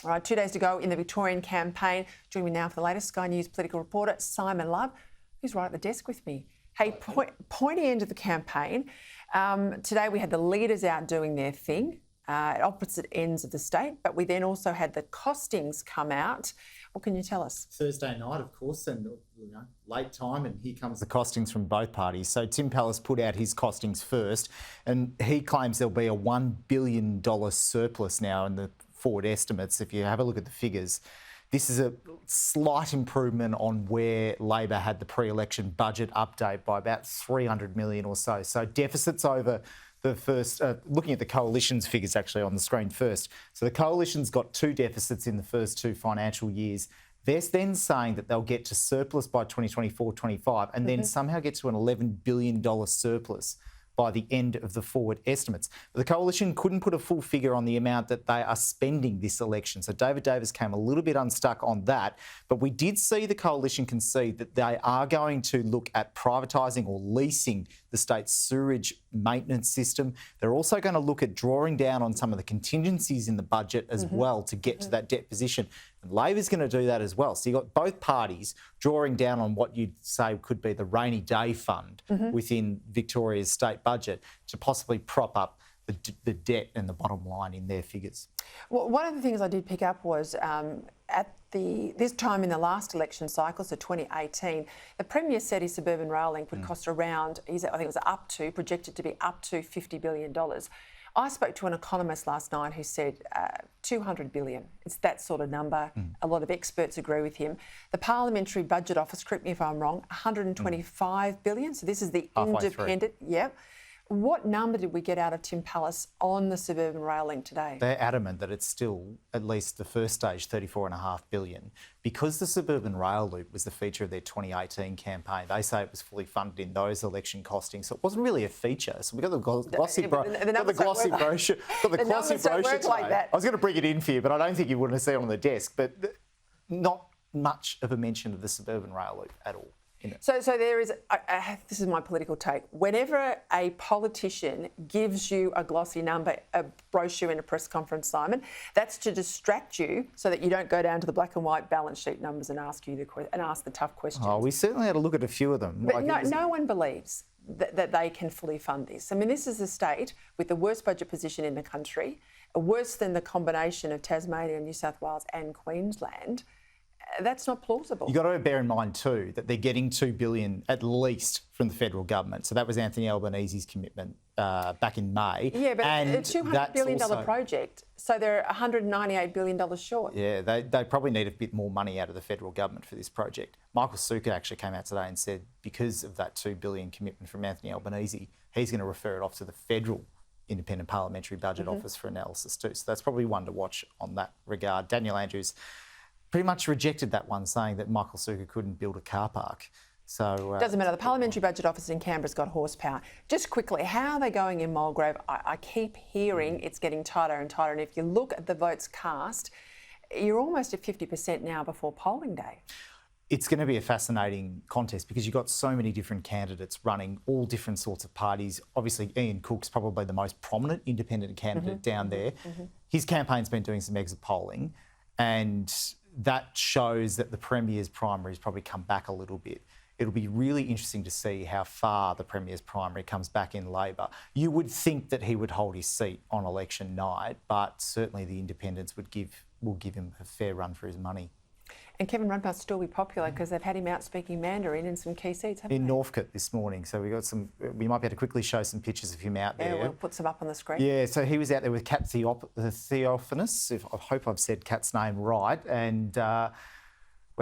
All right, 2 days to go in the Victorian campaign. Joining me now for the latest, Sky News political reporter Simon Love, who's right at the desk with me. Hey, pointy end of the campaign. Today we had the leaders out doing their thing at opposite ends of the state, but we then also had the costings come out. What can you tell us? Thursday night, of course, and late time, and here comes the costings from both parties. So Tim Pallas put out his costings first, and he claims there'll be a $1 billion surplus now in the forward estimates. If you have a look at the figures, this is a slight improvement on where Labor had the pre-election budget update by about $300 million or so. So deficits over the first, looking at the coalition's figures actually on the screen first. So the coalition's got two deficits in the first two financial years. They're then saying that they'll get to surplus by 2024-25 and then somehow get to an $11 billion surplus by the end of the forward estimates. But the coalition couldn't put a full figure on the amount that they are spending this election. So David Davis came a little bit unstuck on that. But we did see the coalition concede that they are going to look at privatising or leasing the state's sewerage maintenance system. They're also going to look at drawing down on some of the contingencies in the budget as well to get to that debt position. And Labor's going to do that as well. So you've got both parties drawing down on what you'd say could be the rainy day fund within Victoria's state budget to possibly prop up the debt and the bottom line in their figures. Well, one of the things I did pick up was this time in the last election cycle, so 2018, the Premier said his suburban rail link would cost around, I think it was projected to be up to $50 billion. I spoke to an economist last night who said $200 billion. It's that sort of number. A lot of experts agree with him. The Parliamentary Budget Office, correct me if I'm wrong, $125 billion. So this is the independent. Yep. What number did we get out of Tim Pallas on the suburban rail link today? They're adamant that it's still, at least the first stage, $34.5 billion. Because the suburban rail loop was the feature of their 2018 campaign, they say it was fully funded in those election costings. So it wasn't really a feature. So we got the glossy brochure. Got the glossy brochure today. I was going to bring it in for you, but I don't think you wouldn't have seen it on the desk. But not much of a mention of the suburban rail loop at all. So there is, this is my political take, whenever a politician gives you a glossy number, a brochure in a press conference, Simon, that's to distract you so that you don't go down to the black and white balance sheet numbers and ask the tough questions. Oh, we certainly had a look at a few of them. But no one believes that they can fully fund this. I mean, this is a state with the worst budget position in the country, worse than the combination of Tasmania, New South Wales and Queensland. That's not plausible. You've got to bear in mind too that they're getting $2 billion at least from the federal government. So that was Anthony Albanese's commitment back in May. Yeah, but a $200 billion project, so they're $198 billion short. Yeah, they probably need a bit more money out of the federal government for this project. Michael Sukkar actually came out today and said because of that $2 billion commitment from Anthony Albanese, he's going to refer it off to the federal Independent Parliamentary Budget Office for analysis too. So that's probably one to watch on that regard. Daniel Andrews pretty much rejected that one, saying that Michael Sukkar couldn't build a car park. So doesn't matter. The Parliamentary Budget Office in Canberra's got horsepower. Just quickly, how are they going in Mulgrave? I keep hearing it's getting tighter and tighter. And if you look at the votes cast, you're almost at 50% now before polling day. It's going to be a fascinating contest because you've got so many different candidates running all different sorts of parties. Obviously, Ian Cook's probably the most prominent independent candidate down there. His campaign's been doing some exit polling, and that shows that the Premier's primary's probably come back a little bit. It'll be really interesting to see how far the Premier's primary comes back in Labor. You would think that he would hold his seat on election night, but certainly the independents will give him a fair run for his money. And Kevin Rudd must still be popular because they've had him out speaking Mandarin in some key seats, haven't they? In Northcote this morning. So we might be able to quickly show some pictures of him out there. Yeah, we'll put some up on the screen. Yeah, so he was out there with Kat Theophanous, I hope I've said Kat's name right. And, wow,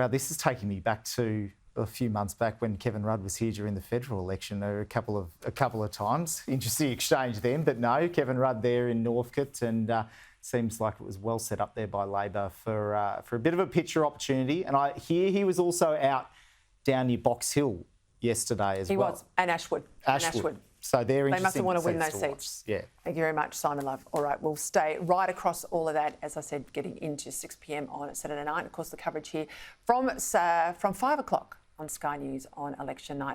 this is taking me back to a few months back when Kevin Rudd was here during the federal election. There were a couple of times. Interesting exchange then, but no, Kevin Rudd there in Northcote, and seems like it was well set up there by Labor for a bit of a picture opportunity. And I hear he was also out down near Box Hill yesterday as well. He was, and Ashwood. So they're interesting. They must want to win those seats. Yeah. Thank you very much, Simon Love. All right, we'll stay right across all of that, as I said, getting into 6 p.m. on Saturday night. And of course, the coverage here from 5 o'clock on Sky News on election night.